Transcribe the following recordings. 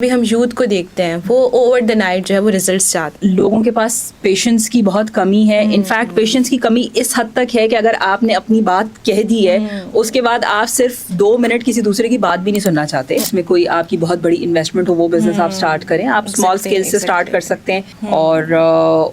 بھی ہم یوتھ کو دیکھتے ہیں وہ اوور دا نائٹ جو ہے وہ ریزلٹس چاہتے ہیں. لوگوں کے پاس پیشنس کی بہت کمی ہے. انفیکٹ پیشنس کی کمی اس حد تک ہے کہ اگر آپ نے اپنی بات کہہ دی ہے اس کے بعد آپ صرف 2 منٹ کسی دوسرے کی بات بھی نہیں سننا چاہتے. اس میں کوئی آپ کی بہت بڑی انویسٹمنٹ ہو وہ بزنس آپ اسٹارٹ کریں. آپ اسمال اسکیل سے اسٹارٹ کر سکتے ہیں اور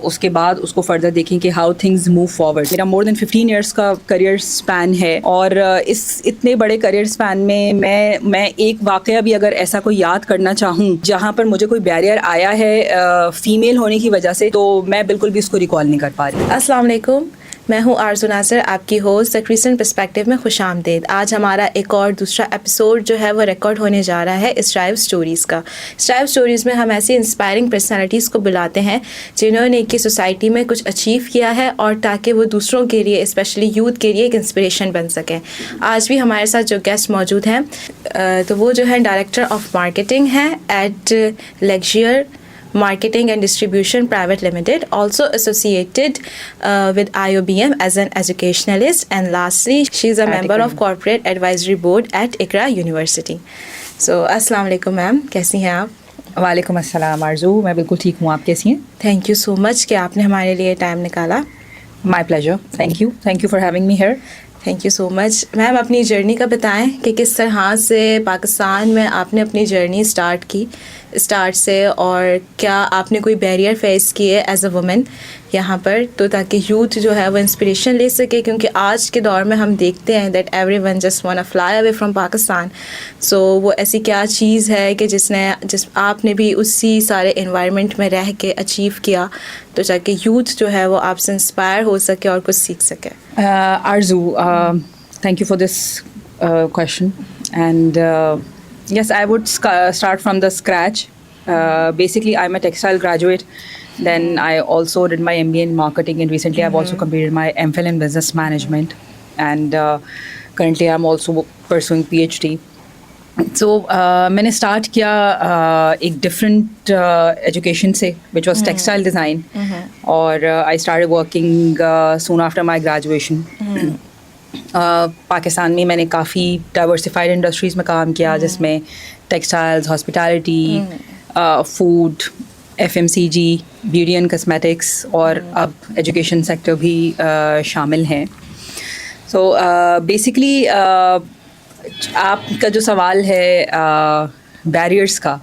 اس کے بعد اس کو فردر دیکھیں کہ ہاؤ تھنگز موو فارورڈ. میرا مور دین 15 ایئرس کا کریئر اسپین ہے اور اس اتنے بڑے کریئر اسپین میں میں ایک واقعہ بھی اگر ایسا کوئی یاد کرنا چاہوں جہاں پر مجھے کوئی بیریئر آیا ہے فیمیل ہونے کی وجہ سے تو میں بالکل بھی اس کو ریکال نہیں کر پا رہی. السلام علیکم, میں ہوں آرزو ناصر, آپ کی ہوسٹ ریسنٹ پرسپیکٹیو میں خوش آمدید. آج ہمارا ایک اور دوسرا ایپیسوڈ جو ہے وہ ریکارڈ ہونے جا رہا ہے اسٹرائیو اسٹوریز کا. اسٹرائیو اسٹوریز میں ہم ایسی انسپائرنگ پرسنالٹیز کو بلاتے ہیں جنہوں نے کہ سوسائٹی میں کچھ اچیو کیا ہے اور تاکہ وہ دوسروں کے لیے اسپیشلی یوتھ کے لیے ایک انسپریشن بن سکیں. آج بھی ہمارے ساتھ جو گیسٹ موجود ہیں تو وہ جو ہے ڈائریکٹر آف مارکیٹنگ ہیں at لیگزیئر Marketing and Distribution Private Limited, also associated with IOBM as an educationalist, and lastly she is a member of Corporate Advisory Board at Iqra University. So السلام علیکم میم, کیسی ہیں آپ؟ وعلیکم السلام آرزو, میں بالکل ٹھیک ہوں, آپ کیسی ہیں؟ تھینک یو سو مچ کہ آپ نے ہمارے لیے ٹائم نکالا. My pleasure, thank you for having me here. Thank you so much. Ma'am اپنی جرنی کا بتائیں کہ کس طرح سے پاکستان میں آپ نے اپنی جرنی اسٹارٹ سے, اور کیا آپ نے کوئی بیریئر فیس کیے ایز اے وومن یہاں پر, تو تاکہ یوتھ جو ہے وہ انسپریشن لے سکے, کیونکہ آج کے دور میں ہم دیکھتے ہیں that everyone just wanna fly away from Pakistan. So وہ ایسی کیا چیز ہے کہ جس آپ نے بھی اسی سارے انوائرمنٹ میں رہ کے اچیو کیا, تو تاکہ یوتھ جو ہے وہ آپ سے انسپائر ہو سکے اور کچھ سیکھ سکے. آرزو, thank you for this question, and yes, I would start from the scratch. Basically I'm a textile graduate, then I also did my MBA in marketing, and recently I've also completed my MPhil in business management, and currently I'm also pursuing PhD. So میں نے start کیا ایک different education سے which was textile design, اور I started working soon after my graduation. Pakistan میں میں نے کافی diversified industries میں کام کیا, جس میں textiles, hospitality, food, FMCG, beauty and cosmetics, اور اب ایجوکیشن سیکٹر بھی شامل ہیں. سو بیسکلی آپ کا جو سوال ہے بیریئرس کا,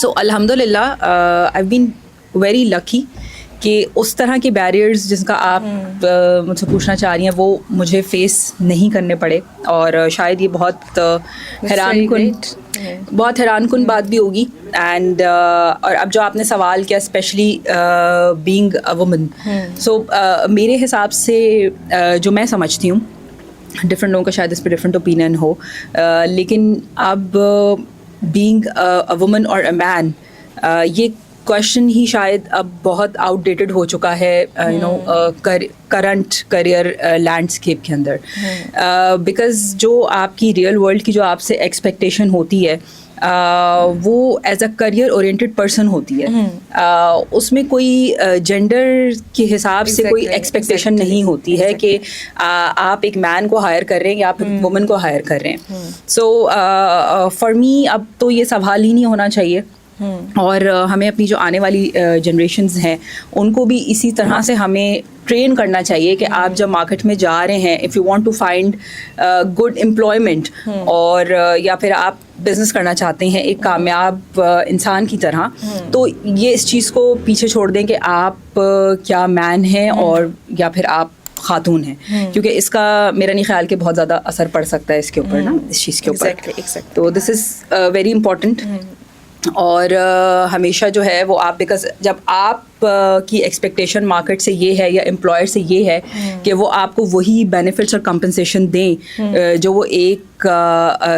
سو الحمد للہ آئی بین ویری لکی کہ اس طرح کے بیریئرز جس کا آپ مجھ سے پوچھنا چاہ رہی ہیں وہ مجھے فیس نہیں کرنے پڑے, اور شاید یہ بہت حیران کن بات بھی ہوگی. اینڈ اور اب جو آپ نے سوال کیا اسپیشلی بینگ اے وومن, سو میرے حساب سے جو میں سمجھتی ہوں, ڈفرینٹ لوگوں کا شاید اس پہ ڈفرینٹ اوپینین ہو, لیکن اب بینگ اے وومن اور اے مین, یہ کویشچن ہی شاید اب بہت آؤٹ ڈیٹڈ ہو چکا ہے کرنٹ کریئر لینڈسکیپ کے اندر, بیکاز جو آپ کی ریئل ورلڈ کی جو آپ سے ایکسپیکٹیشن ہوتی ہے وہ as a career oriented person ہوتی ہے. اس میں کوئی جینڈر کے حساب سے کوئی ایکسپیکٹیشن نہیں ہوتی ہے کہ آپ ایک مین کو ہائر کر رہے ہیں یا آپ ایک وومن کو ہائر کر رہے ہیں. سو فار می اب تو یہ سوال ہی نہیں ہونا چاہیے, اور ہمیں اپنی جو آنے والی جنریشنز ہیں ان کو بھی اسی طرح سے ہمیں ٹرین کرنا چاہیے کہ آپ جب مارکیٹ میں جا رہے ہیں, if you want to find good employment, اور یا پھر آپ بزنس کرنا چاہتے ہیں ایک کامیاب انسان کی طرح, تو یہ اس چیز کو پیچھے چھوڑ دیں کہ آپ کیا مین ہیں اور یا پھر آپ خاتون ہیں, کیونکہ اس کا میرا نہیں خیال کہ بہت زیادہ اثر پڑ سکتا ہے اس کے اوپر نا, اس چیز کے اوپر. تو دس از ویری امپورٹنٹ. اور ہمیشہ جو ہے وہ آپ, بیکاز جب آپ کی ایکسپیکٹیشن مارکیٹ سے یہ ہے یا امپلائر سے یہ ہے کہ وہ آپ کو وہی بینیفٹس اور کمپنسیشن دیں جو وہ ایک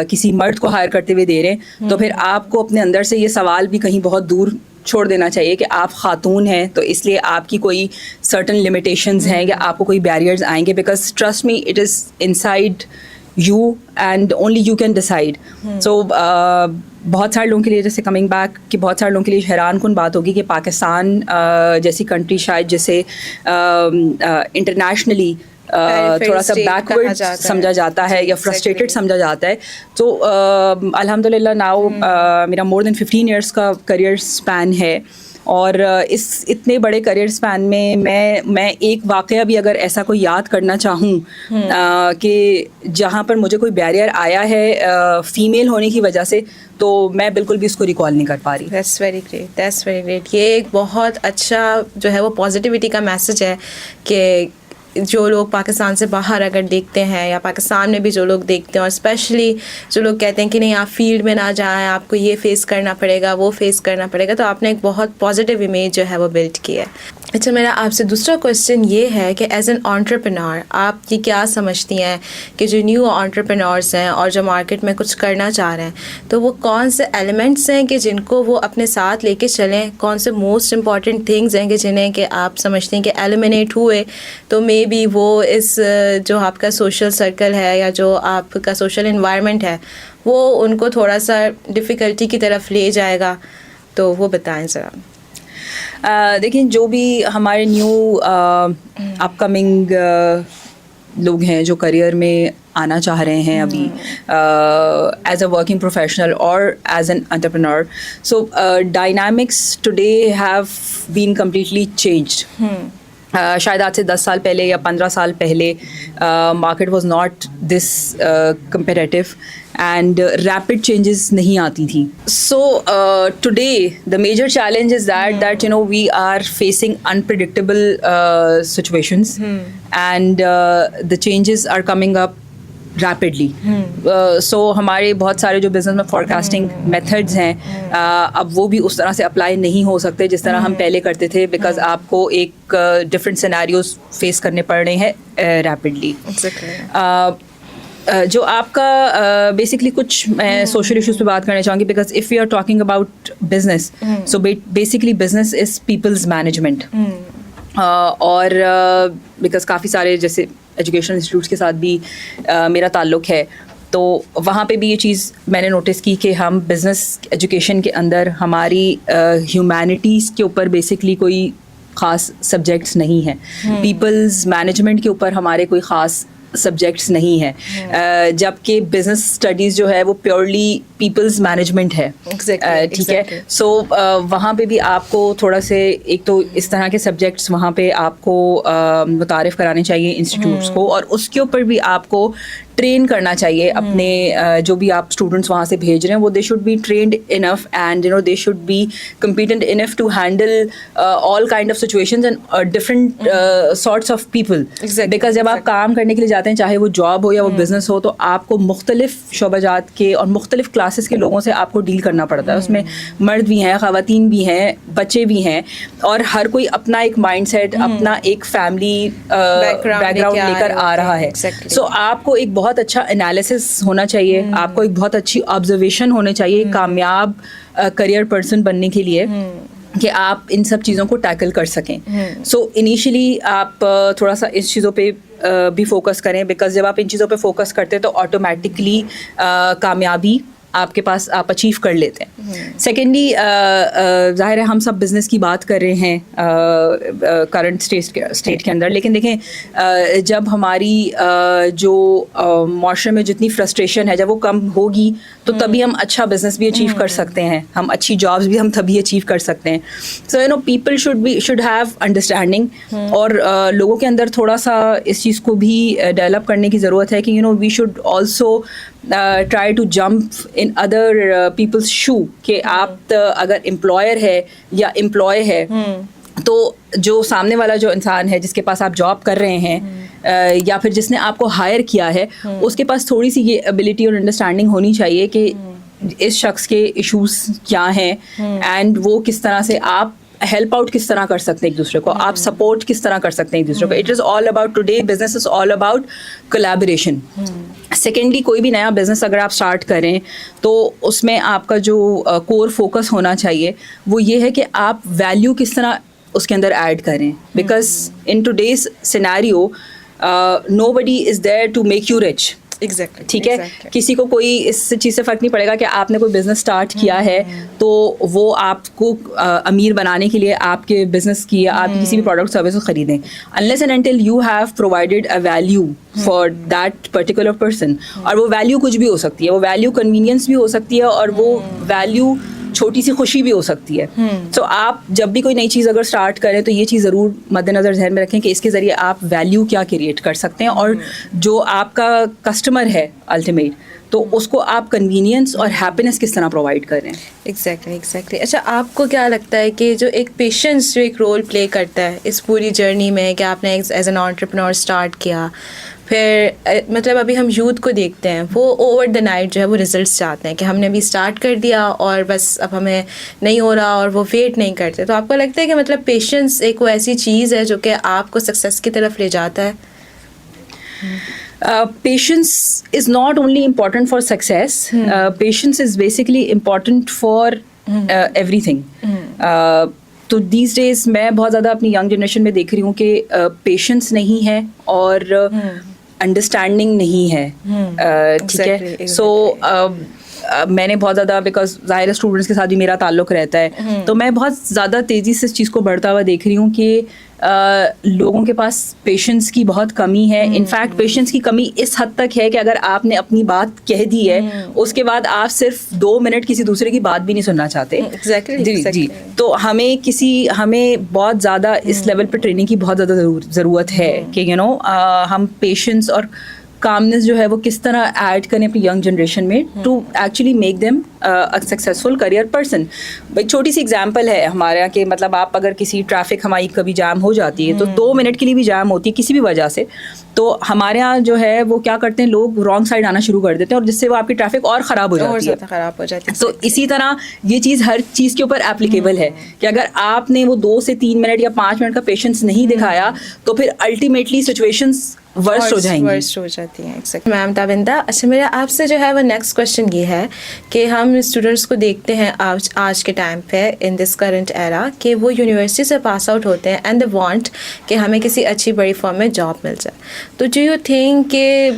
کسی مرد کو ہائر کرتے ہوئے دے رہے ہیں, تو پھر آپ کو اپنے اندر سے یہ سوال بھی کہیں بہت دور چھوڑ دینا چاہیے کہ آپ خاتون ہیں تو اس لیے آپ کی کوئی سرٹن لمیٹیشنز ہیں یا آپ کو کوئی بیریئرز آئیں گے, because trust me it is inside you and only you can decide. So بہت سارے لوگوں کے لیے, جیسے کمنگ بیک کہ بہت سارے لوگوں کے لیے حیران کن بات ہوگی کہ پاکستان جیسی کنٹری شاید جسے انٹرنیشنلی تھوڑا سا بیکورڈ سمجھا جاتا ہے یا فرسٹریٹڈ سمجھا جاتا ہے. تو الحمد للہ ناؤ میرا مور دین 15 ایئرس کا کریئر اسپین ہے, اور اس اتنے بڑے کریئر اسپین میں میں ایک واقعہ بھی اگر ایسا کوئی یاد کرنا چاہوں کہ جہاں پر مجھے کوئی بیریئر آیا ہے فیمیل ہونے کی وجہ سے, تو میں بالکل بھی اس کو ریکال نہیں کر پا رہی. That's very great, that's very great. یہ ایک بہت اچھا جو ہے وہ پازیٹیوٹی کا میسج ہے کہ جو لوگ پاکستان سے باہر اگر دیکھتے ہیں یا پاکستان میں بھی جو لوگ دیکھتے ہیں, اور اسپیشلی جو لوگ کہتے ہیں کہ نہیں آپ فیلڈ میں نہ جائیں, آپ کو یہ فیس کرنا پڑے گا, وہ فیس کرنا پڑے گا, تو آپ نے ایک بہت پازیٹیو امیج جو ہے وہ بلڈ کی ہے. اچھا, میرا آپ سے دوسرا کویشچن یہ ہے کہ ایز این انٹرپرینور آپ یہ کیا سمجھتی ہیں کہ جو نیو انٹرپرینورس ہیں اور جو مارکیٹ میں کچھ کرنا چاہ رہے ہیں, تو وہ کون سے ایلیمنٹس ہیں کہ جن کو وہ اپنے ساتھ لے کے چلیں, کون سے موسٹ امپورٹنٹ تھنگز ہیں کہ جنہیں کہ آپ سمجھتے ہیں کہ ایلیمنیٹ ہوئے تو مے بی وہ اس جو آپ کا سوشل سرکل ہے یا جو آپ کا سوشل انوائرمنٹ ہے وہ ان کو تھوڑا سا ڈیفیکلٹی کی طرف لے جائے گا, تو وہ بتائیں ذرا. دیکھیں, جو بھی ہمارے نیو اپ کمنگ لوگ ہیں جو کریئر میں آنا چاہ رہے ہیں ابھی ایز اے ورکنگ پروفیشنل اور as an entrepreneur, so dynamics today have been completely changed. شاید آج سے 10 سال پہلے یا 15 سال پہلے market was not this comparative and rapid changes نہیں آتی تھیں. So today the major challenge is that you know we are facing unpredictable situations and the changes are coming up rapidly. So ہمارے بہت سارے جو بزنس میں forecasting methods ہیں اب وہ بھی اس طرح سے اپلائی نہیں ہو سکتے جس طرح ہم پہلے کرتے تھے, بیکاز آپ کو ایک ڈفرینٹ سیناریوز فیس کرنے پڑ رہے ہیں ریپڈلی. جو آپ کا بیسکلی کچھ میں سوشل ایشوز پہ بات کرنا چاہوں گی, because if you are talking about business, so basically business is people's management. اور بیکاز کافی سارے جیسے ایجوکیشنل انسٹیٹیوٹس کے ساتھ بھی میرا تعلق ہے, تو وہاں پہ بھی یہ چیز میں نے نوٹس کی کہ ہم بزنس ایجوکیشن کے اندر ہماری ہیومینٹیز کے اوپر بیسکلی کوئی خاص سبجیکٹس نہیں ہیں, پیپلز مینجمنٹ کے اوپر ہمارے کوئی خاص سبجیکٹس نہیں ہیں, جبکہ بزنس اسٹڈیز جو ہے وہ پیورلی پیپلز مینجمنٹ ہے. ٹھیک ہے, سو وہاں پہ بھی آپ کو تھوڑا سے ایک تو اس طرح کے سبجیکٹس وہاں پہ آپ کو متعارف کرانے چاہیے انسٹیٹیوٹس کو, اور اس کے اوپر بھی آپ کو ٹرین کرنا چاہیے اپنے جو بھی آپ اسٹوڈنٹس وہاں سے بھیج رہے ہیں, وہ they should be trained enough and you know they should be competent enough to handle all kind of situations and different sorts of people. Because جب آپ کام کرنے کے لیے جاتے ہیں, چاہے وہ جاب ہو یا وہ بزنس ہو, تو آپ کو مختلف شعبہ جات کے اور مختلف کلاسز کے لوگوں سے آپ کو ڈیل کرنا پڑتا ہے. اس میں مرد بھی ہیں, خواتین بھی ہیں, بچے بھی ہیں, اور ہر کوئی اپنا ایک مائنڈ سیٹ, اپنا ایک فیملی بیک گراؤنڈ لے کر آ رہا ہے. سو آپ کو ایک بہت اچھا انالیسس ہونا چاہیے, آپ کو ایک بہت اچھی آبزرویشن ہونے چاہیے کامیاب کریئر پرسن بننے کے لیے, کہ آپ ان سب چیزوں کو ٹیکل کر سکیں. سو انیشلی آپ تھوڑا سا اس چیزوں پہ بھی فوکس کریں, بیکاز جب آپ ان چیزوں پہ فوکس کرتے ہیں تو آٹومیٹکلی کامیابی آپ کے پاس آپ اچیو کر لیتے ہیں. سیکنڈلی ظاہر ہے ہم سب بزنس کی بات کر رہے ہیں کرنٹ اسٹیٹ کے اندر, لیکن دیکھیں جب ہماری جو معاشرے میں جتنی فرسٹریشن ہے جب وہ کم ہوگی تو تبھی ہم اچھا بزنس بھی اچیو کر سکتے ہیں, ہم اچھی جابس بھی ہم تبھی اچیو کر سکتے ہیں. So you know people should have understanding, اور لوگوں کے اندر تھوڑا سا اس چیز کو بھی ڈیولپ کرنے کی ضرورت ہے کہ you know we should also try to jump in other people's shoe, کہ آپ اگر امپلائر ہے یا امپلائی ہے تو جو سامنے والا جو انسان ہے جس کے پاس آپ جاب کر رہے ہیں یا پھر جس نے آپ کو ہائر کیا ہے, اس کے پاس تھوڑی سی یہ ایبلٹی اور انڈرسٹینڈنگ ہونی چاہیے کہ اس شخص کے ایشوز کیا ہیں اینڈ وہ کس طرح سے آپ ہیلپ آؤٹ کس طرح کر سکتے ہیں ایک دوسرے کو, آپ سپورٹ کس طرح کر سکتے ہیں ایک دوسرے کو. It is all about today business is all about collaboration. Secondly کوئی بھی نیا بزنس اگر آپ اسٹارٹ کریں تو اس میں آپ کا جو کور فوکس ہونا چاہیے وہ یہ ہے کہ آپ ویلیو کس طرح اس کے اندر ایڈ کریں, because in today's scenario nobody is there to make you rich. Exactly, ٹھیک ہے, exactly. کسی کو کوئی اس چیز سے فرق نہیں پڑے گا کہ آپ نے کوئی بزنس اسٹارٹ کیا ہے تو وہ آپ کو امیر بنانے کے لیے آپ کے بزنس کی یا آپ کی کسی بھی پروڈکٹ سروس کو خریدیں, unless and until you have provided a value for that particular person. اور وہ ویلیو کچھ بھی ہو سکتی ہے, وہ ویلیو کنوینئنس بھی ہو سکتی ہے, اور وہ ویلیو چھوٹی سی خوشی بھی ہو سکتی ہے. سو آپ جب بھی کوئی نئی چیز اگر اسٹارٹ کریں تو یہ چیز ضرور مد نظر ذہن میں رکھیں کہ اس کے ذریعے آپ ویلیو کیا کریٹ کر سکتے ہیں, اور جو آپ کا کسٹمر ہے الٹیمیٹ, تو اس کو آپ کنوینئنس اور ہیپینس کس طرح پرووائڈ کر رہے ہیں. ایگزیکٹلی. اچھا, آپ کو کیا لگتا ہے کہ جو ایک پیشنس جو ایک رول پلے کرتا ہے اس پوری جرنی میں, کہ آپ نے ایز این انٹرپرینور اسٹارٹ کیا, پھر مطلب ابھی ہم یوتھ کو دیکھتے ہیں وہ اوور دا نائٹ جو ہے وہ ریزلٹس چاہتے ہیں کہ ہم نے ابھی اسٹارٹ کر دیا اور بس اب ہمیں نہیں ہو رہا, اور وہ ویٹ نہیں کرتے. تو آپ کو لگتا ہے کہ مطلب پیشنس ایک وہ ایسی چیز ہے جو کہ آپ کو سکسیس کی طرف لے جاتا ہے؟ Patience is not only important for success. Patience is basically important for everything. تو دیز ڈیز میں بہت زیادہ اپنی ینگ جنریشن میں دیکھ رہی ہوں کہ پیشنس نہیں ہے اور انڈرسٹینڈنگ نہیں ہے. ٹھیک ہے, سو میں نے بہت زیادہ, بیکاز ظاہر اسٹوڈنٹس کے ساتھ بھی میرا تعلق رہتا ہے, تو میں بہت زیادہ تیزی سے اس چیز کو بڑھتا ہوا دیکھ رہی ہوں کہ لوگوں کے پاس پیشنس کی بہت کمی ہے. انفیکٹ پیشنس کی کمی اس حد تک ہے کہ اگر آپ نے اپنی بات کہہ دی ہے اس کے بعد آپ صرف 2 منٹ کسی دوسرے کی بات بھی نہیں سننا چاہتے. جی, تو ہمیں بہت زیادہ اس لیول پہ ٹریننگ کی بہت زیادہ ضرورت ہے کہ ہم پیشنس اور کامنس جو ہے وہ کس طرح ایڈ کریں اپنی ینگ جنریشن میں to actually make them successful career person. ایک چھوٹی سی ایگزامپل ہے ہمارے یہاں کہ مطلب آپ اگر کسی ٹریفک ہماری کبھی جام ہو جاتی ہے تو 2 منٹ کے لیے بھی جام ہوتی ہے کسی بھی وجہ سے, تو ہمارے یہاں جو ہے وہ کیا کرتے ہیں, لوگ رانگ سائڈ آنا شروع کر دیتے ہیں اور جس سے وہ آپ کی ٹریفک اور خراب ہو جاتی ہے. تو اسی طرح یہ چیز ہر چیز کے اوپر اپلیکیبل ہے کہ اگر آپ نے وہ 2 سے 3 منٹ یا 5 منٹ کا پیشنس نہیں دکھایا تو پھر الٹیمیٹلی سچویشنز ورسٹ ہو جاتی ہیں. میم تابندہ, اچھا میرا آپ سے جو ہے وہ نیکسٹ کوشچن یہ ہے کہ ہم اسٹوڈنٹس کو دیکھتے ہیں آج کے ٹائم پہ ان دس کرنٹ ایرا کہ وہ یونیورسٹی سے پاس آؤٹ ہوتے ہیں اینڈ دے وانٹ کہ ہمیں کسی اچھی بڑی فرم میں جاب مل جائے. تو ڈو یو تھنک کہ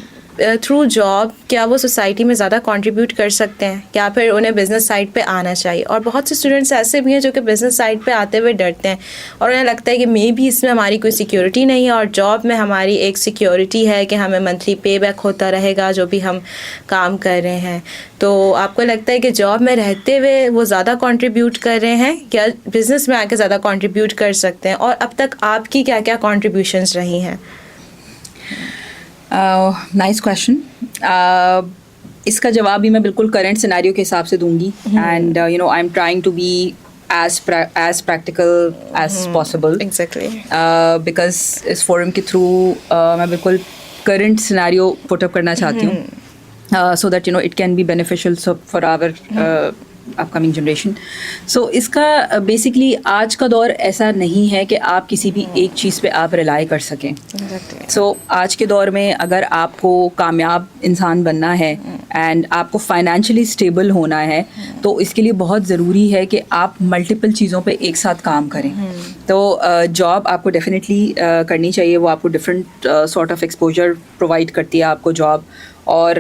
تھرو جاب کیا وہ سوسائٹی میں زیادہ کنٹریبیوٹ کر سکتے ہیں, یا پھر انہیں بزنس سائڈ پہ آنا چاہیے؟ اور بہت سے اسٹوڈنٹس ایسے بھی ہیں جو کہ بزنس سائڈ پہ آتے ہوئے ڈرتے ہیں اور انہیں لگتا ہے کہ مے بی اس میں ہماری کوئی سیکیورٹی نہیں ہے, اور جاب میں ہماری ایک سیکیورٹی ہے کہ ہمیں منتھلی پے بیک ہوتا رہے گا جو بھی ہم کام کر رہے ہیں. تو آپ کو لگتا ہے کہ جاب میں رہتے ہوئے وہ زیادہ کنٹریبیوٹ کر رہے ہیں, کیا بزنس میں آ کے زیادہ کنٹریبیوٹ کر سکتے ہیں, اور اب تک آپ کی کیا کیا کنٹریبیوشنز رہی ہیں؟ Nice question. اس کا جواب بھی میں بالکل کرنٹ سینیریو کے حساب سے دوں گی, and I am trying to be as practical as possible, because اس فورم کے تھرو میں بالکل کرنٹ سینیریو پٹ اپ کرنا چاہتی ہوں so that it can be beneficial for our upcoming generation. So اس کا بیسکلی آج کا دور ایسا نہیں ہے کہ آپ کسی بھی ایک چیز پہ آپ ریلائی کر سکیں. سو آج کے دور میں اگر آپ کو کامیاب انسان بننا ہے اینڈ آپ کو فائنینشلی اسٹیبل ہونا ہے تو اس کے لیے بہت ضروری ہے کہ آپ ملٹیپل چیزوں پہ ایک ساتھ کام کریں. تو جاب آپ کو ڈیفینیٹلی کرنی چاہیے, وہ آپ کو different sort of exposure provide کرتی ہے آپ کو جاب, اور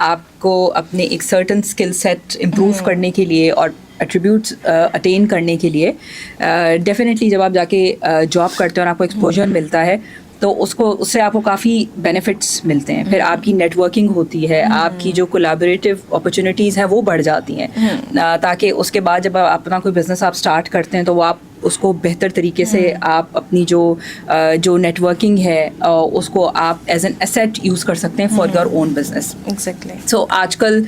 آپ کو اپنے ایک سرٹن اسکل سیٹ امپروو کرنے کے لیے اور ایٹریبیوٹس اٹین کرنے کے لیے ڈیفینیٹلی جب آپ جا کے جاب کرتے ہیں اور آپ کو ایکسپوجر ملتا ہے تو اس سے آپ کو کافی بینیفٹس ملتے ہیں. پھر آپ کی نیٹ ورکنگ ہوتی ہے, آپ کی جو کولیبوریٹیو اپرچونیٹیز ہیں وہ بڑھ جاتی ہیں, تاکہ اس کے بعد جب آپ اپنا کوئی بزنس آپ اسٹارٹ کرتے ہیں تو وہ آپ اس کو بہتر طریقے سے آپ اپنی جو نیٹ ورکنگ ہے اس کو آپ ایز این ایسیٹ یوز کر سکتے ہیں فار یور اون بزنس. سو آج کل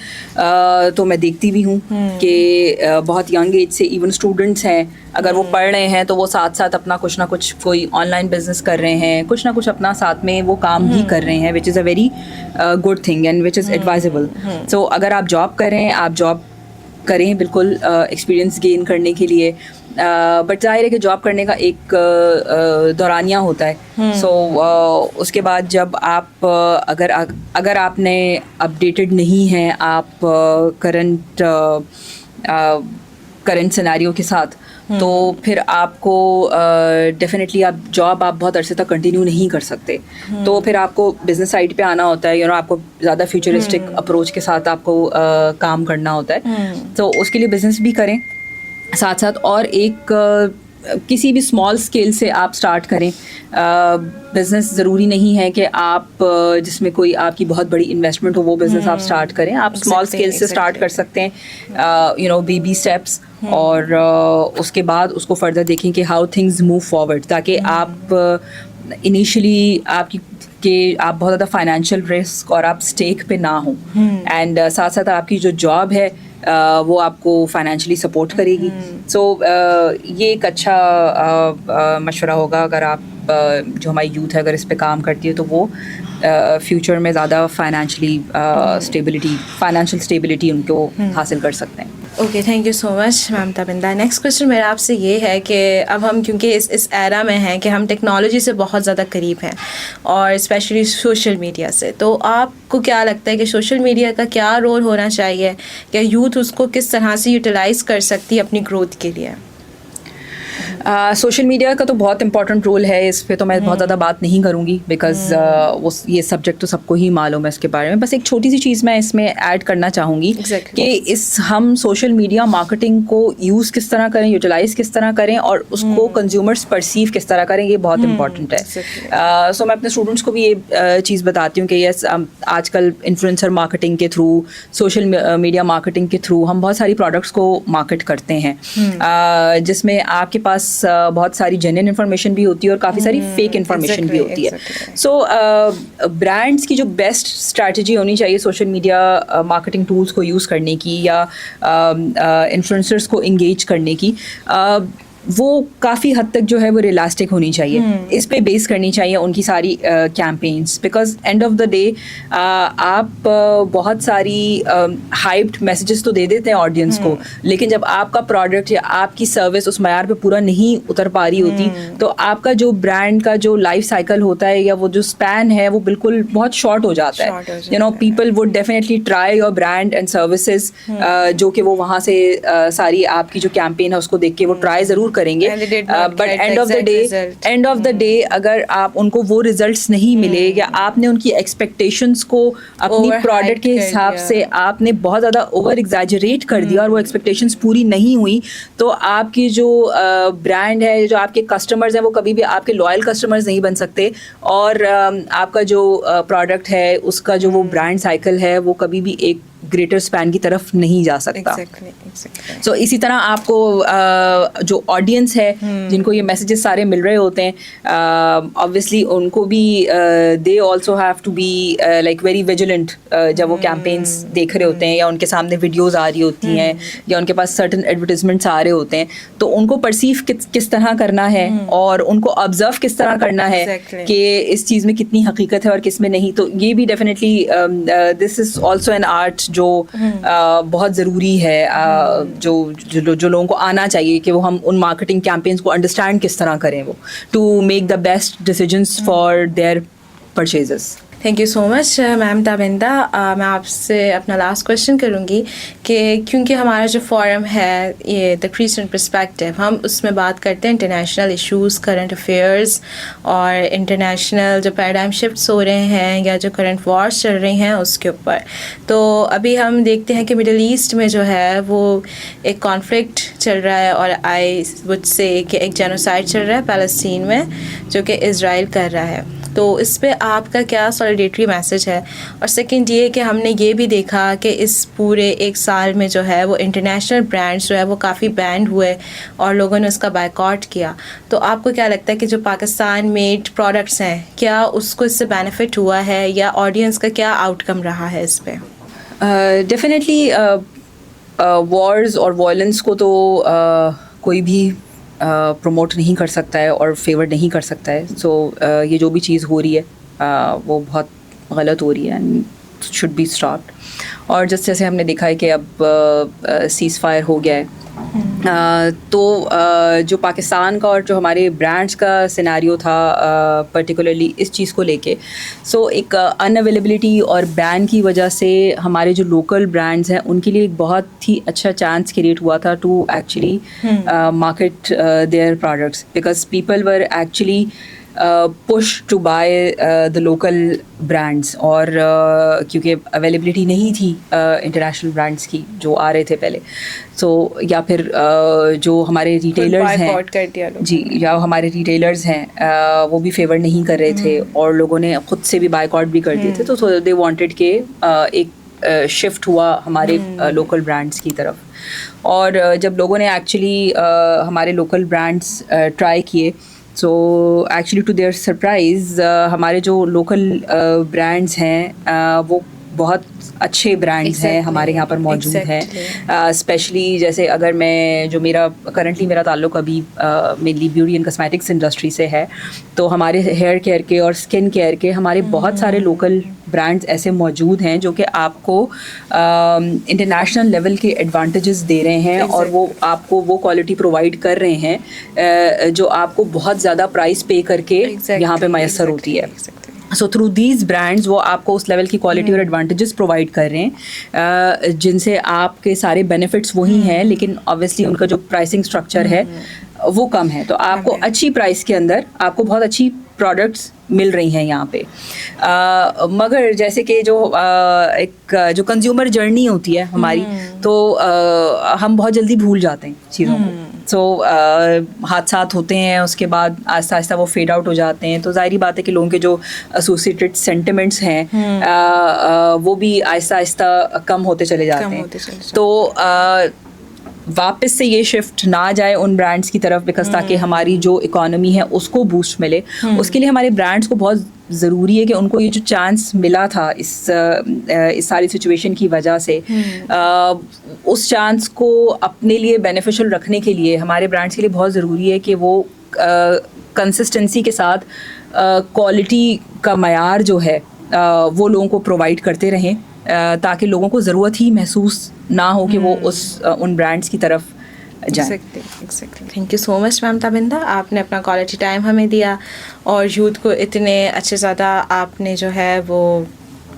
تو میں دیکھتی بھی ہوں کہ بہت ینگ ایج سے ایون اسٹوڈنٹس ہیں, اگر وہ پڑھ رہے ہیں تو وہ ساتھ ساتھ اپنا کچھ نہ کچھ کوئی آن لائن بزنس کر رہے ہیں, کچھ نہ کچھ اپنا ساتھ میں وہ کام بھی کر رہے ہیں, which is a very good thing and which is advisable. So اگر آپ جاب کر رہے ہیں آپ جاب کریں بالکل ایکسپیرئنس گین کرنے کے لیے, بٹ ظاہر ہے کہ جاب کرنے کا ایک دورانیہ ہوتا ہے. سو اس کے بعد جب آپ اگر آپ نے اپڈیٹڈ نہیں ہیں, آپ کرنٹ کرنٹ سیناریو کے ساتھ, تو پھر آپ کو ڈیفینیٹلی آپ جاب آپ بہت عرصے تک کنٹینیو نہیں کر سکتے, تو پھر آپ کو بزنس سائڈ پہ آنا ہوتا ہے, آپ کو زیادہ فیوچرسٹک اپروچ کے ساتھ آپ کو کام کرنا ہوتا ہے. تو اس کے لیے بزنس بھی کریں ساتھ ساتھ, اور ایک کسی بھی اسمال اسکیل سے آپ اسٹارٹ کریں. بزنس ضروری نہیں ہے کہ آپ جس میں کوئی آپ کی بہت بڑی انویسٹمنٹ ہو وہ بزنس آپ اسٹارٹ کریں. آپ اسمال اسکیل سے اسٹارٹ کر سکتے ہیں, بیبی اسٹیپس, اور اس کے بعد اس کو فردر دیکھیں کہ ہاؤ تھنگز موو فارورڈ, تاکہ آپ انیشلی آپ بہت زیادہ فائنینشیل رسک اور آپ اسٹیک پہ نہ ہوں, اینڈ ساتھ ساتھ آپ کی جو جاب ہے وہ آپ کو فائنینشلی سپورٹ کرے گی. سو یہ ایک اچھا مشورہ ہوگا اگر آپ جو ہماری یوتھ ہے اگر اس پہ کام کرتی ہے تو وہ فیوچر میں زیادہ فائنینشیل اسٹیبلٹی ان کو حاصل کر سکتے ہیں. Okay, thank you so much ma'am Tabinda. Next question میرا آپ سے یہ ہے کہ اب ہم کیونکہ اس ایرا میں ہیں کہ ہم ٹیکنالوجی سے بہت زیادہ قریب ہیں, اور اسپیشلی سوشل میڈیا سے, تو آپ کو کیا لگتا ہے کہ سوشل میڈیا کا کیا رول ہونا چاہیے, کہ یوتھ اس کو کس طرح سے یوٹیلائز کر سکتی ہے اپنی گروتھ کے لیے؟ سوشل میڈیا کا تو بہت امپورٹنٹ رول ہے, اس پہ تو میں بہت زیادہ بات نہیں کروں گی بیکاز یہ سبجیکٹ تو سب کو ہی معلوم ہے اس کے بارے میں. بس ایک چھوٹی سی چیز میں اس میں ایڈ کرنا چاہوں گی کہ ہم سوشل میڈیا مارکیٹنگ کو یوز کس طرح کریں, یوٹیلائز کس طرح کریں, اور اس کو کنزیومرس پرسیو کس طرح کریں, یہ بہت امپورٹنٹ ہے. سو میں اپنے اسٹوڈنٹس کو بھی یہ چیز بتاتی ہوں کہ یس, آج کل انفلوئنسر مارکیٹنگ کے تھرو, سوشل میڈیا مارکیٹنگ کے تھرو ہم بہت ساری پروڈکٹس کو مارکیٹ کرتے ہیں, جس میں آپ کے پاس بہت ساری جینوئن انفارمیشن بھی ہوتی ہے اور کافی ساری فیک انفارمیشن بھی ہوتی ہے. سو برانڈس کی جو بیسٹ اسٹریٹجی ہونی چاہیے سوشل میڈیا مارکیٹنگ ٹولس کو یوز کرنے کی یا انفلوئنسرس کو انگیج کرنے کی, وہ کافی حد تک جو ہے وہ ریئلسٹک ہونی چاہیے. اس پہ بیس کرنی چاہیے ان کی ساری campaigns, because and of the day آپ بہت ساری ہائپڈ میسیجز تو دے دیتے ہیں آڈینس کو, لیکن جب آپ کا پروڈکٹ یا آپ کی سروس اس معیار پہ پورا نہیں اتر پا رہی ہوتی, تو آپ کا جو برانڈ کا جو لائف سائیکل ہوتا ہے یا وہ جو اسپین ہے وہ بالکل بہت شارٹ ہو جاتا ہے. People would definitely try your brand and services, جو کہ وہ وہاں سے ساری آپ کی جو کیمپین ہے اس کو دیکھ کے وہ ٹرائی ضرور کریں گے, but and of the day اگر آپ ان کو وہ ریزلٹس نہیں ملے, یا آپ نے ان کی ایکسپیکٹیشنس کو اپنی پروڈکٹ کے حساب سے آپ نے بہت زیادہ اوور ایگزیجریٹ کر دیا اور وہ ایکسپیکٹیشنس پوری نہیں ہوئی, تو آپ کی جو برانڈ ہے, جو آپ کے کسٹمرز ہیں, وہ کبھی بھی آپ کے لوئل کسٹمرز نہیں بن سکتے, اور آپ کا جو پروڈکٹ ہے اس کا جو وہ برانڈ سائیکل ہے وہ کبھی بھی ایک گریٹر اسپین کی طرف نہیں جا سکتا. سو اسی طرح آپ کو جو آڈینس ہے جن کو یہ میسیجز سارے مل رہے ہوتے ہیں, آبویسلی ان کو بھی they also have to be like very vigilant جب وہ کیمپینس دیکھ رہے ہوتے ہیں یا ان کے سامنے ویڈیوز آ رہی ہوتی ہیں یا ان کے پاس سرٹن ایڈورٹیزمنٹس آ رہے ہوتے ہیں, تو ان کو پرسیو کس طرح کرنا ہے اور ان کو آبزرو کس طرح کرنا ہے کہ اس چیز میں کتنی حقیقت ہے اور کس میں نہیں. تو یہ بھی definitely this is also an art جو بہت ضروری ہے, جو لوگوں کو آنا چاہیے کہ وہ ہم ان مارکیٹنگ کیمپینس کو انڈرسٹینڈ کس طرح کریں, وہ to make the best decisions for their purchases. Thank you so much ma'am Tabinda. میں آپ سے اپنا لاسٹ کویشچن کروں گی کہ کیونکہ ہمارا جو فورم ہے یہ دا کرسچین پرسپیکٹیو, ہم اس میں بات کرتے ہیں انٹرنیشنل ایشوز, کرنٹ افیئرس, اور انٹرنیشنل جو پیراڈائم شفٹس ہو رہے ہیں یا جو کرنٹ وارس چل رہی ہیں اس کے اوپر. تو ابھی ہم دیکھتے ہیں کہ مڈل ایسٹ میں جو ہے وہ ایک کانفلکٹ چل رہا ہے, اور آئی وڈ سے کہ ایک جینوسائڈ چل رہا ہے پیلسطین میں جو کہ اسرائیل کر رہا ہے. تو اس پہ آپ کا کیا سولیڈیٹری میسج ہے؟ اور سیکنڈ یہ کہ ہم نے یہ بھی دیکھا کہ اس پورے ایک سال میں جو ہے وہ انٹرنیشنل برانڈس جو ہے وہ کافی بینڈ ہوئے اور لوگوں نے اس کا بائیکاٹ کیا. تو آپ کو کیا لگتا ہے کہ جو پاکستان میڈ پروڈکٹس ہیں کیا اس کو اس سے بینیفٹ ہوا ہے, یا آڈینس کا کیا آؤٹ کم رہا ہے اس پہ؟ ڈیفینیٹلی وارز اور وائلنس کو تو کوئی بھی پروموٹ نہیں کر سکتا ہے اور فیور نہیں کر سکتا ہے. سو یہ جو بھی چیز ہو رہی ہے وہ بہت غلط ہو رہی ہے اینڈ شوڈ بی اسٹاپڈ. اور جیسے ہم نے دیکھا ہے کہ اب سیز فائر ہو گیا ہے تو جو پاکستان کا اور جو ہمارے برانڈس کا سیناریو تھا پرٹیکولرلی اس چیز کو لے کے، سو ایک ان اویلیبلٹی اور بین کی وجہ سے ہمارے جو لوکل برانڈز ہیں ان کے لیے ایک بہت ہی اچھا چانس کریٹ ہوا تھا to actually market their products, because people were actually push to buy the local brands، اور کیونکہ اویلیبلٹی نہیں تھی انٹرنیشنل برانڈس کی جو آ رہے تھے پہلے، سو یا پھر جو ہمارے ریٹیلرز ہیں جی، یا ہمارے ریٹیلرز ہیں وہ بھی فیور نہیں کر رہے تھے اور لوگوں نے خود سے بھی بائک آؤٹ بھی کر دیے تھے، تو دے وانٹیڈ کہ ایک شفٹ ہوا ہمارے لوکل برانڈس کی طرف. اور جب لوگوں نے ایکچولی ہمارے لوکل برانڈس ٹرائی کیے، so actually to their surprise ہمارے جو لوکل برانڈز ہیں وہ بہت اچھے برانڈز ہیں ہمارے یہاں پر موجود ہیں. اسپیشلی جیسے اگر میں جو کرنٹلی میرا تعلق ابھی mainly beauty and cosmetics industry سے ہے، تو ہمارے ہیئر کیئر کے اور اسکن کیئر کے ہمارے بہت سارے لوکل برانڈز ایسے موجود ہیں جو کہ آپ کو انٹرنیشنل لیول کے ایڈوانٹیجز دے رہے ہیں، اور وہ آپ کو وہ کوالٹی پرووائڈ کر رہے ہیں جو آپ کو بہت زیادہ پرائز پے کر کے یہاں پہ میسر ہوتی ہے. سو تھرو دیز برانڈز وہ آپ کو اس لیول کی کوالٹی اور ایڈوانٹیجز پرووائڈ کر رہے ہیں جن سے آپ کے سارے بینیفٹس وہی ہیں، لیکن آبویسلی ان کا جو پرائسنگ اسٹرکچر ہے وہ کم ہے. تو آپ کو اچھی پرائس کے اندر آپ کو بہت اچھی پروڈکٹس مل رہی ہیں یہاں پہ. مگر جیسے کہ جو ایک جو کنزیومر جرنی ہوتی ہے ہماری، تو ہم بہت جلدی بھول جاتے ہیں چیزوں کو. سو حادثات ہوتے ہیں، اس کے بعد آہستہ آہستہ وہ فیڈ آؤٹ ہو جاتے ہیں، تو ظاہری بات ہے کہ لوگوں کے جو ایسوسیٹڈ سینٹیمنٹس ہیں وہ بھی آہستہ آہستہ کم ہوتے چلے جاتے ہیں. تو واپس سے یہ شفٹ نہ جائے ان برانڈس کی طرف، بیکاز تاکہ ہماری جو اکانومی ہے اس کو بوسٹ ملے، اس کے لیے ہمارے برانڈس کو بہت ضروری ہے کہ ان کو یہ جو چانس ملا تھا اس ساری سچویشن کی وجہ سے، اس چانس کو اپنے لیے بینیفیشل رکھنے کے لیے ہمارے برانڈس کے لیے بہت ضروری ہے کہ وہ کنسسٹنسی کے ساتھ کوالٹی کا معیار جو ہے وہ لوگوں کو پرووائڈ کرتے رہیں، تاکہ لوگوں کو ضرورت ہی محسوس نہ ہو کہ وہ ان برانڈس کی طرف جائیں. Thank you so much ma'am تابندہ، آپ نے اپنا کوالٹی ٹائم ہمیں دیا اور یوتھ کو اتنے اچھے زیادہ آپ نے جو ہے وہ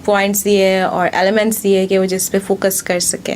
پوائنٹس دیے اور ایلیمنٹس دیے کہ وہ جس پہ فوکس کر سکیں.